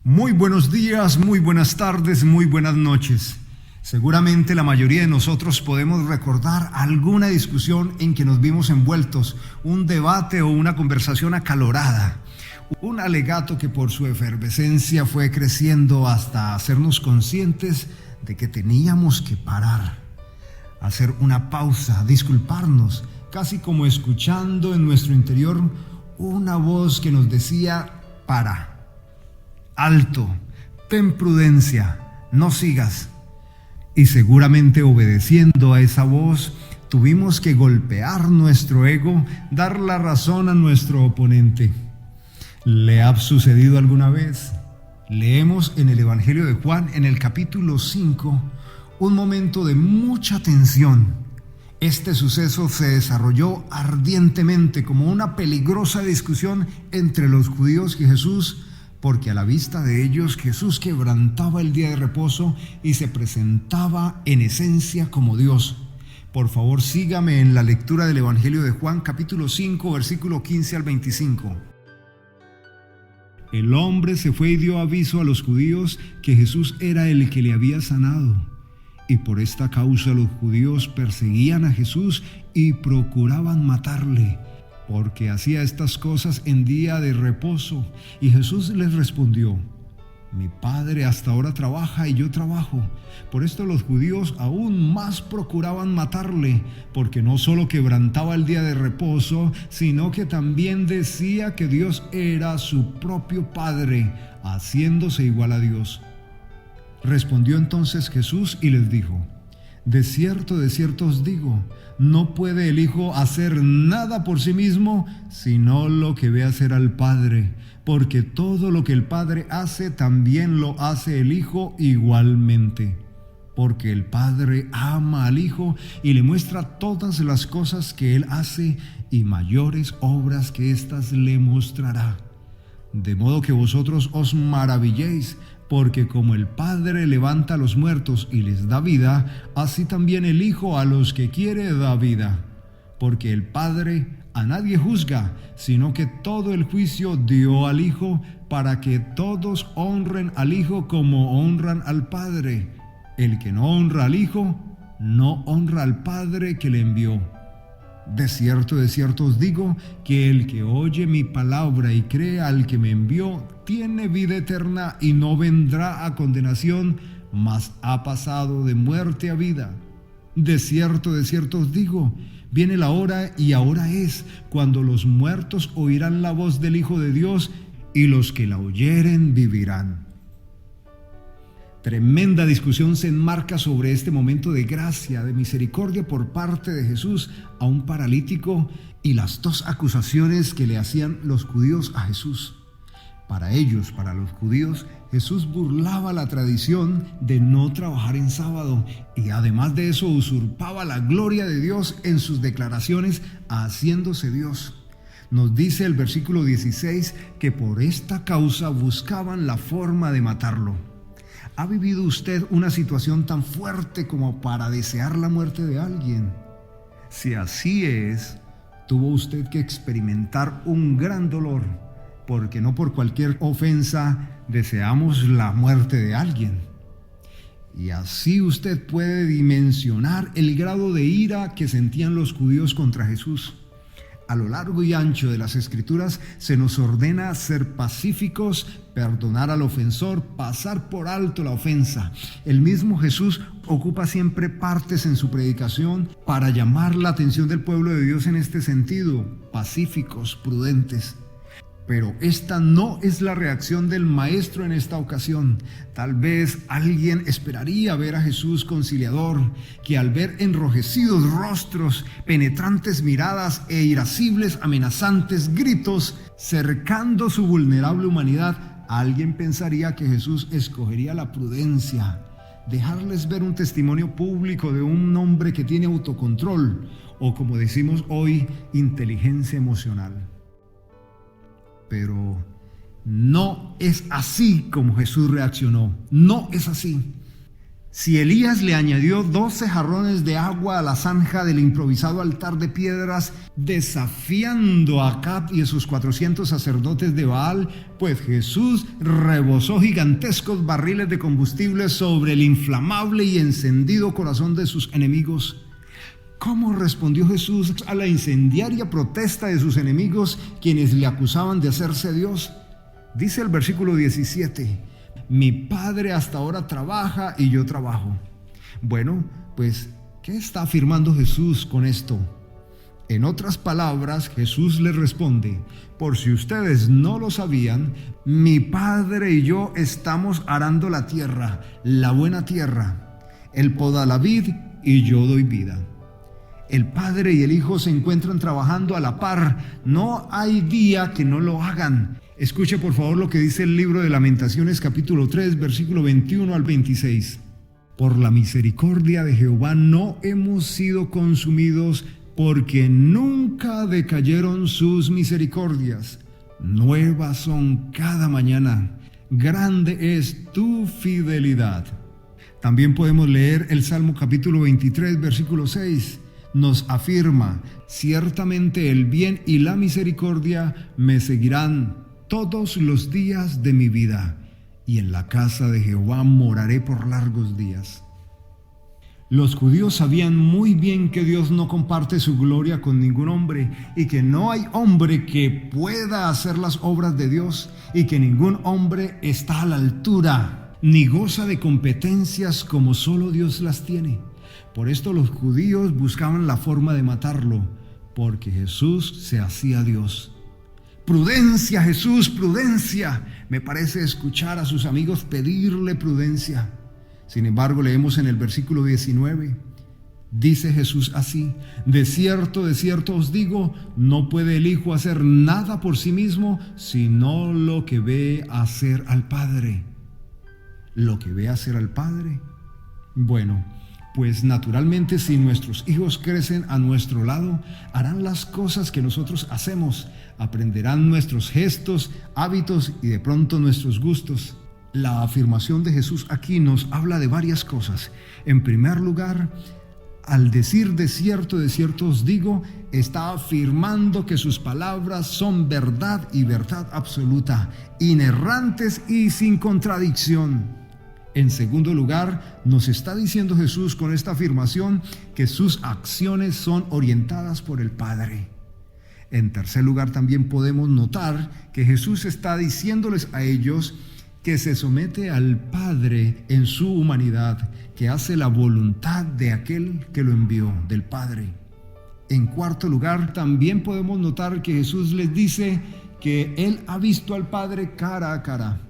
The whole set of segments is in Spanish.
Muy buenos días, muy buenas tardes, muy buenas noches. Seguramente la mayoría de nosotros podemos recordar alguna discusión en que nos vimos envueltos, un debate o una conversación acalorada, un alegato que por su efervescencia fue creciendo hasta hacernos conscientes de que teníamos que parar, hacer una pausa, disculparnos, casi como escuchando en nuestro interior una voz que nos decía: para, alto, ten prudencia, no sigas. Y seguramente obedeciendo a esa voz, tuvimos que golpear nuestro ego, dar la razón a nuestro oponente. ¿Le ha sucedido alguna vez? Leemos en el Evangelio de Juan, en el capítulo 5, un momento de mucha tensión. Este suceso se desarrolló ardientemente como una peligrosa discusión entre los judíos y Jesús, porque a la vista de ellos Jesús quebrantaba el día de reposo y se presentaba en esencia como Dios. Por favor, sígame en la lectura del Evangelio de Juan, capítulo 5, versículo 15 al 25. El hombre se fue y dio aviso a los judíos que Jesús era el que le había sanado. Y por esta causa los judíos perseguían a Jesús y procuraban matarle, porque hacía estas cosas en día de reposo. Y Jesús les respondió: mi Padre hasta ahora trabaja y yo trabajo. Por esto los judíos aún más procuraban matarle, porque no solo quebrantaba el día de reposo, sino que también decía que Dios era su propio Padre, haciéndose igual a Dios. Respondió entonces Jesús y les dijo: de cierto os digo, no puede el Hijo hacer nada por sí mismo, sino lo que ve hacer al Padre, porque todo lo que el Padre hace, también lo hace el Hijo igualmente. Porque el Padre ama al Hijo y le muestra todas las cosas que Él hace, y mayores obras que éstas le mostrará. De modo que vosotros os maravilléis, porque como el Padre levanta a los muertos y les da vida, así también el Hijo a los que quiere da vida. Porque el Padre a nadie juzga, sino que todo el juicio dio al Hijo, para que todos honren al Hijo como honran al Padre. El que no honra al Hijo, no honra al Padre que le envió. De cierto os digo, que el que oye mi palabra y cree al que me envió, tiene vida eterna y no vendrá a condenación, mas ha pasado de muerte a vida. De cierto os digo, viene la hora, y ahora es, cuando los muertos oirán la voz del Hijo de Dios, y los que la oyeren vivirán. Tremenda discusión se enmarca sobre este momento de gracia, de misericordia por parte de Jesús a un paralítico, y las dos acusaciones que le hacían los judíos a Jesús. Para ellos, para los judíos, Jesús burlaba la tradición de no trabajar en sábado, y además de eso usurpaba la gloria de Dios en sus declaraciones, haciéndose Dios. Nos dice el versículo 16 que por esta causa buscaban la forma de matarlo. ¿Ha vivido usted una situación tan fuerte como para desear la muerte de alguien? Si así es, tuvo usted que experimentar un gran dolor, porque no por cualquier ofensa deseamos la muerte de alguien. Y así usted puede dimensionar el grado de ira que sentían los judíos contra Jesús. A lo largo y ancho de las Escrituras se nos ordena ser pacíficos, perdonar al ofensor, pasar por alto la ofensa. El mismo Jesús ocupa siempre partes en su predicación para llamar la atención del pueblo de Dios en este sentido: pacíficos, prudentes. Pero esta no es la reacción del Maestro en esta ocasión. Tal vez alguien esperaría ver a Jesús conciliador, que al ver enrojecidos rostros, penetrantes miradas e irascibles, amenazantes gritos, cercando su vulnerable humanidad, alguien pensaría que Jesús escogería la prudencia, dejarles ver un testimonio público de un hombre que tiene autocontrol, o como decimos hoy, inteligencia emocional. Pero no es así como Jesús reaccionó. No es así. Si Elías le añadió 12 jarrones de agua a la zanja del improvisado altar de piedras, desafiando a Acab y a sus 400 sacerdotes de Baal, pues Jesús rebosó gigantescos barriles de combustible sobre el inflamable y encendido corazón de sus enemigos. ¿Cómo respondió Jesús a la incendiaria protesta de sus enemigos, quienes le acusaban de hacerse Dios? Dice el versículo 17: mi Padre hasta ahora trabaja y yo trabajo. Bueno, pues, ¿qué está afirmando Jesús con esto? En otras palabras, Jesús le responde: por si ustedes no lo sabían, mi Padre y yo estamos arando la tierra, la buena tierra. Él poda la vid y yo doy vida. El Padre y el Hijo se encuentran trabajando a la par. No hay día que no lo hagan. Escuche por favor lo que dice el libro de Lamentaciones capítulo 3, versículo 21 al 26. Por la misericordia de Jehová no hemos sido consumidos, porque nunca decayeron sus misericordias. Nuevas son cada mañana. Grande es tu fidelidad. También podemos leer el Salmo capítulo 23, versículo 6. Nos afirma: ciertamente el bien y la misericordia me seguirán todos los días de mi vida, y en la casa de Jehová moraré por largos días. Los judíos sabían muy bien que Dios no comparte su gloria con ningún hombre, y que no hay hombre que pueda hacer las obras de Dios, y que ningún hombre está a la altura, ni goza de competencias como solo Dios las tiene. Por esto los judíos buscaban la forma de matarlo, porque Jesús se hacía Dios. Prudencia, Jesús, prudencia. Me parece escuchar a sus amigos pedirle prudencia. Sin embargo, leemos en el versículo 19, dice Jesús así: de cierto os digo, no puede el Hijo hacer nada por sí mismo, sino lo que ve hacer al Padre. ¿Lo que ve hacer al Padre? Bueno, pues naturalmente, si nuestros hijos crecen a nuestro lado, harán las cosas que nosotros hacemos, aprenderán nuestros gestos, hábitos y de pronto nuestros gustos. La afirmación de Jesús aquí nos habla de varias cosas. En primer lugar, al decir de cierto os digo, está afirmando que sus palabras son verdad y verdad absoluta, inerrantes y sin contradicción. En segundo lugar, nos está diciendo Jesús con esta afirmación que sus acciones son orientadas por el Padre. En tercer lugar, también podemos notar que Jesús está diciéndoles a ellos que se somete al Padre en su humanidad, que hace la voluntad de aquel que lo envió, del Padre. En cuarto lugar, también podemos notar que Jesús les dice que Él ha visto al Padre cara a cara.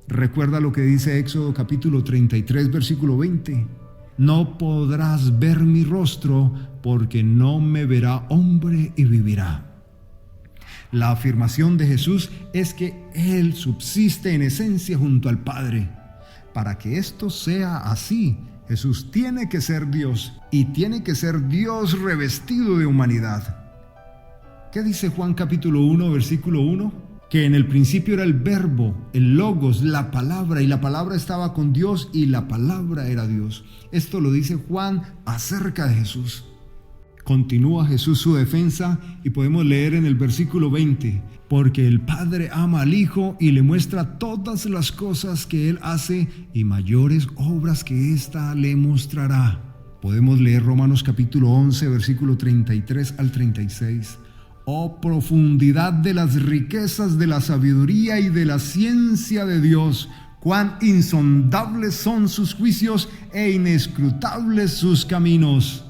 Recuerda lo que dice Éxodo capítulo 33, versículo 20. No podrás ver mi rostro, porque no me verá hombre y vivirá. La afirmación de Jesús es que Él subsiste en esencia junto al Padre. Para que esto sea así, Jesús tiene que ser Dios, y tiene que ser Dios revestido de humanidad. ¿Qué dice Juan capítulo 1, versículo 1? Que en el principio era el verbo, el logos, la palabra, y la palabra estaba con Dios y la palabra era Dios. Esto lo dice Juan acerca de Jesús. Continúa Jesús su defensa y podemos leer en el versículo 20: porque el Padre ama al Hijo y le muestra todas las cosas que Él hace, y mayores obras que ésta le mostrará. Podemos leer Romanos capítulo 11, versículo 33 al 36. Oh profundidad de las riquezas de la sabiduría y de la ciencia de Dios, cuán insondables son sus juicios e inescrutables sus caminos.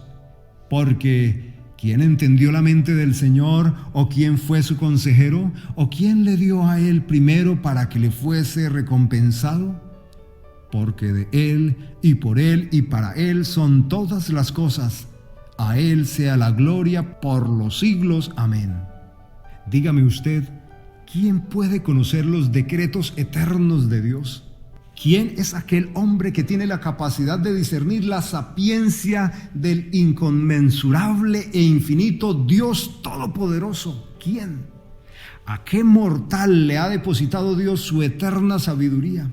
Porque ¿quién entendió la mente del Señor? ¿O quién fue su consejero? ¿O quién le dio a Él primero para que le fuese recompensado? Porque de Él y por Él y para Él son todas las cosas. A Él sea la gloria por los siglos. Amén. Dígame usted, ¿quién puede conocer los decretos eternos de Dios? ¿Quién es aquel hombre que tiene la capacidad de discernir la sapiencia del inconmensurable e infinito Dios Todopoderoso? ¿Quién? ¿A qué mortal le ha depositado Dios su eterna sabiduría?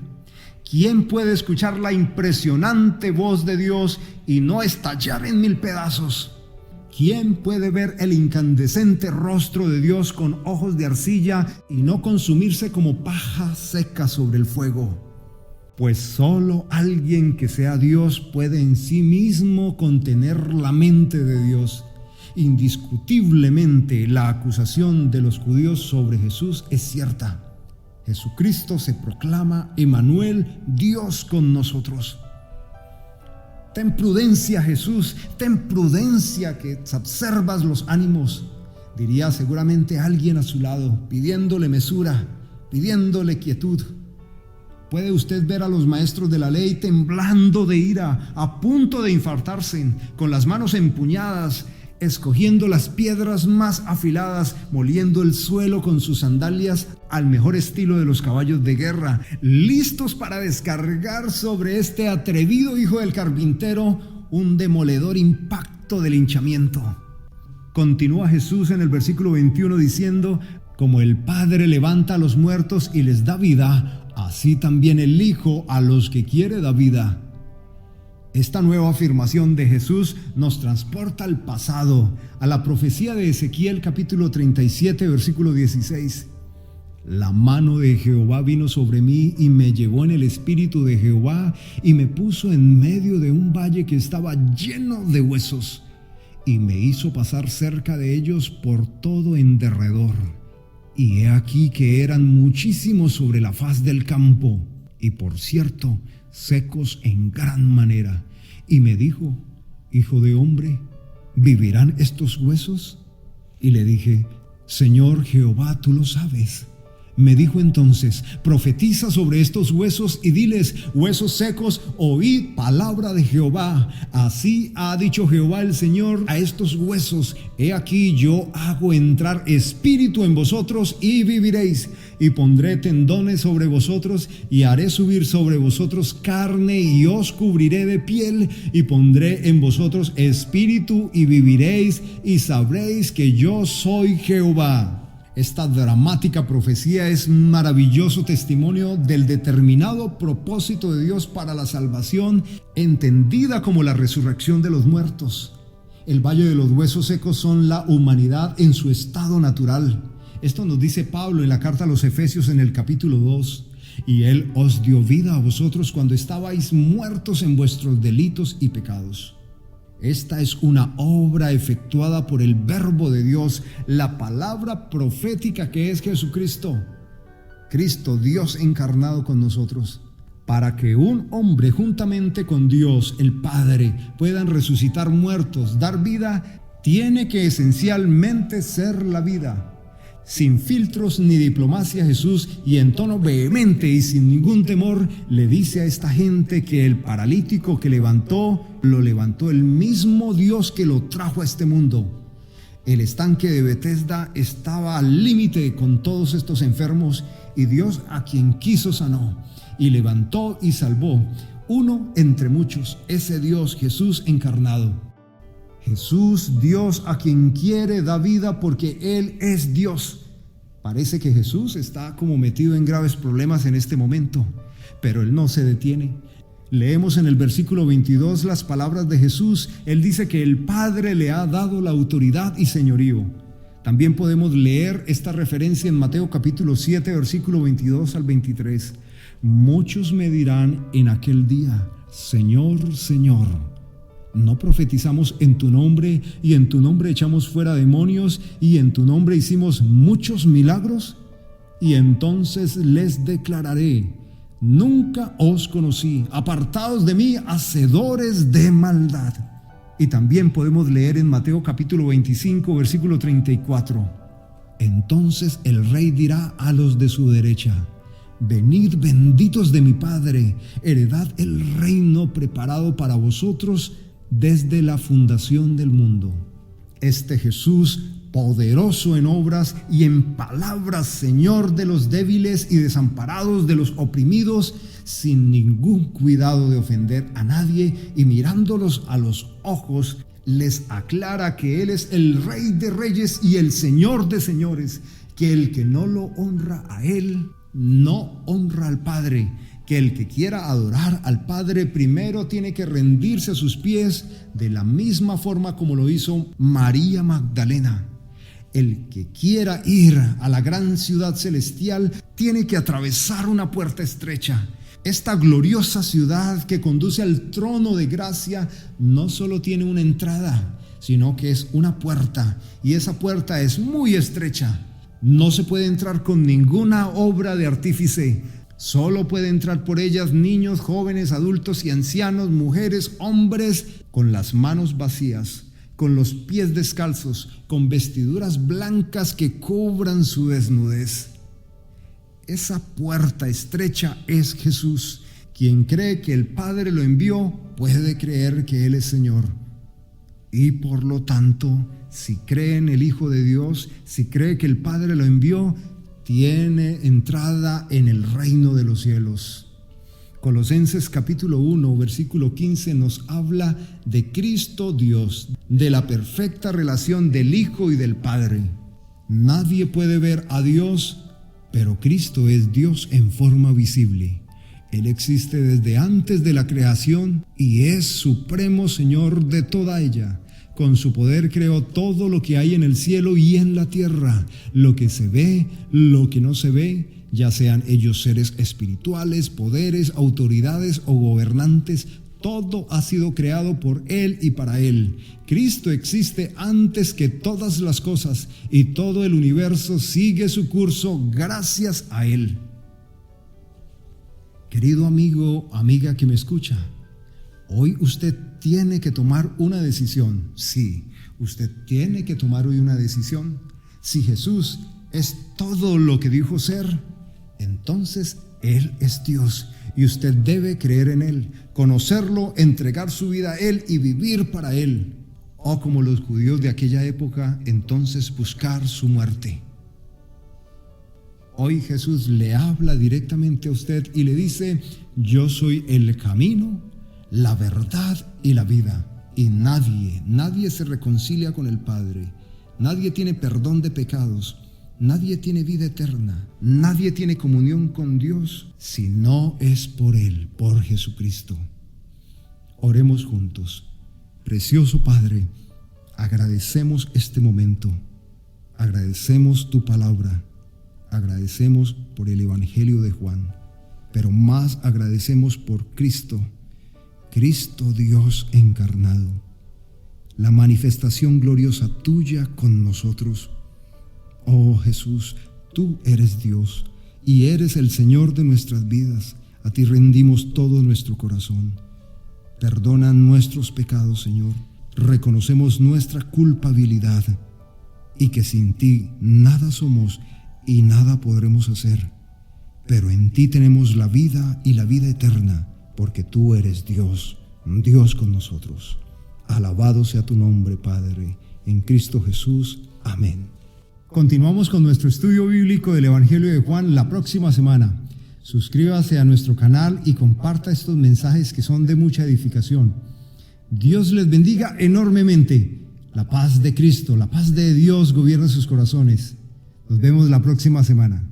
¿Quién puede escuchar la impresionante voz de Dios y no estallar en mil pedazos? ¿Quién puede ver el incandescente rostro de Dios con ojos de arcilla y no consumirse como paja seca sobre el fuego? Pues solo alguien que sea Dios puede en sí mismo contener la mente de Dios. Indiscutiblemente, la acusación de los judíos sobre Jesús es cierta. Jesucristo se proclama Emmanuel, Dios con nosotros. Ten prudencia, Jesús, ten prudencia, que observas los ánimos, diría seguramente alguien a su lado, pidiéndole mesura, pidiéndole quietud. Puede usted ver a los maestros de la ley temblando de ira, a punto de infartarse, con las manos empuñadas, escogiendo las piedras más afiladas, moliendo el suelo con sus sandalias al mejor estilo de los caballos de guerra, listos para descargar sobre este atrevido hijo del carpintero un demoledor impacto de linchamiento. Continúa Jesús en el versículo 21 diciendo: como el Padre levanta a los muertos y les da vida, así también el Hijo a los que quiere da vida. Esta nueva afirmación de Jesús nos transporta al pasado, a la profecía de Ezequiel capítulo 37, versículo 16. La mano de Jehová vino sobre mí y me llevó en el espíritu de Jehová y me puso en medio de un valle que estaba lleno de huesos y me hizo pasar cerca de ellos por todo en derredor. Y he aquí que eran muchísimos sobre la faz del campo y por cierto, secos en gran manera. Y me dijo: hijo de hombre, ¿vivirán estos huesos? Y le dije: Señor Jehová, tú lo sabes. Me dijo entonces: profetiza sobre estos huesos y diles: huesos secos, oíd palabra de Jehová. Así ha dicho Jehová el Señor a estos huesos: he aquí yo hago entrar espíritu en vosotros y viviréis, y pondré tendones sobre vosotros y haré subir sobre vosotros carne y os cubriré de piel y pondré en vosotros espíritu y viviréis y sabréis que yo soy Jehová. Esta dramática profecía es un maravilloso testimonio del determinado propósito de Dios para la salvación, entendida como la resurrección de los muertos. El valle de los huesos secos son la humanidad en su estado natural. Esto nos dice Pablo en la carta a los Efesios en el capítulo 2. Y Él os dio vida a vosotros cuando estabais muertos en vuestros delitos y pecados. Esta es una obra efectuada por el Verbo de Dios, la palabra profética que es Jesucristo. Cristo, Dios encarnado con nosotros. Para que un hombre juntamente con Dios, el Padre, puedan resucitar muertos, dar vida, tiene que esencialmente ser la vida. Sin filtros ni diplomacia, Jesús, y en tono vehemente y sin ningún temor, le dice a esta gente que el paralítico que levantó, lo levantó el mismo Dios que lo trajo a este mundo. El estanque de Betesda estaba al límite con todos estos enfermos y Dios a quien quiso sanó y levantó y salvó, uno entre muchos, ese Dios Jesús encarnado. Jesús, Dios a quien quiere da vida porque Él es Dios. Parece que Jesús está como metido en graves problemas en este momento, pero Él no se detiene. Leemos en el versículo 22 las palabras de Jesús. Él dice que el Padre le ha dado la autoridad y señorío. También podemos leer esta referencia en Mateo capítulo 7, versículo 22 al 23. Muchos me dirán en aquel día: Señor, Señor, ¿no profetizamos en tu nombre y en tu nombre echamos fuera demonios y en tu nombre hicimos muchos milagros? Y entonces les declararé: nunca os conocí, apartados de mí, hacedores de maldad. Y también podemos leer en Mateo capítulo 25, versículo 34. Entonces el rey dirá a los de su derecha: venid benditos de mi Padre, heredad el reino preparado para vosotros desde la fundación del mundo. Este Jesús, poderoso en obras y en palabras, Señor de los débiles y desamparados de los oprimidos, sin ningún cuidado de ofender a nadie y mirándolos a los ojos, les aclara que Él es el Rey de reyes y el Señor de señores, que el que no lo honra a Él, no honra al Padre, que el que quiera adorar al Padre primero tiene que rendirse a sus pies de la misma forma como lo hizo María Magdalena. El que quiera ir a la gran ciudad celestial tiene que atravesar una puerta estrecha. Esta gloriosa ciudad que conduce al trono de gracia no solo tiene una entrada, sino que es una puerta, y esa puerta es muy estrecha. No se puede entrar con ninguna obra de artífice. Solo puede entrar por ellas niños, jóvenes, adultos y ancianos, mujeres, hombres, con las manos vacías, con los pies descalzos, con vestiduras blancas que cubran su desnudez. Esa puerta estrecha es Jesús. Quien cree que el Padre lo envió, puede creer que Él es Señor. Y por lo tanto, si cree en el Hijo de Dios, si cree que el Padre lo envió, tiene entrada en el reino de los cielos. Colosenses capítulo 1, versículo 15 nos habla de Cristo Dios, de la perfecta relación del Hijo y del Padre. Nadie puede ver a Dios, pero Cristo es Dios en forma visible. Él existe desde antes de la creación y es supremo Señor de toda ella. Con su poder creó todo lo que hay en el cielo y en la tierra, lo que se ve, lo que no se ve, ya sean ellos seres espirituales, poderes, autoridades o gobernantes. Todo ha sido creado por Él y para Él. Cristo existe antes que todas las cosas y todo el universo sigue su curso gracias a Él. Querido amigo, amiga que me escucha, hoy usted tiene que tomar una decisión. Sí, usted tiene que tomar hoy una decisión. Si Jesús es todo lo que dijo ser, entonces Él es Dios y usted debe creer en Él, conocerlo, entregar su vida a Él y vivir para Él. O como los judíos de aquella época, entonces buscar su muerte. Hoy Jesús le habla directamente a usted y le dice: yo soy el camino, la verdad y la vida. Y nadie se reconcilia con el Padre. Nadie tiene perdón de pecados. Nadie tiene vida eterna. Nadie tiene comunión con Dios si no es por Él, por Jesucristo. Oremos juntos. Precioso Padre, agradecemos este momento. Agradecemos tu palabra. Agradecemos por el Evangelio de Juan. Pero más agradecemos por Cristo. Cristo Dios encarnado. La manifestación gloriosa tuya con nosotros. Oh Jesús, tú eres Dios y eres el Señor de nuestras vidas. A ti rendimos todo nuestro corazón. Perdona nuestros pecados, Señor. Reconocemos nuestra culpabilidad y que sin ti nada somos y nada podremos hacer. Pero en ti tenemos la vida y la vida eterna, porque tú eres Dios, Dios con nosotros. Alabado sea tu nombre, Padre, en Cristo Jesús. Amén. Continuamos con nuestro estudio bíblico del Evangelio de Juan la próxima semana. Suscríbase a nuestro canal y comparta estos mensajes que son de mucha edificación. Dios les bendiga enormemente. La paz de Cristo, la paz de Dios gobierna sus corazones. Nos vemos la próxima semana.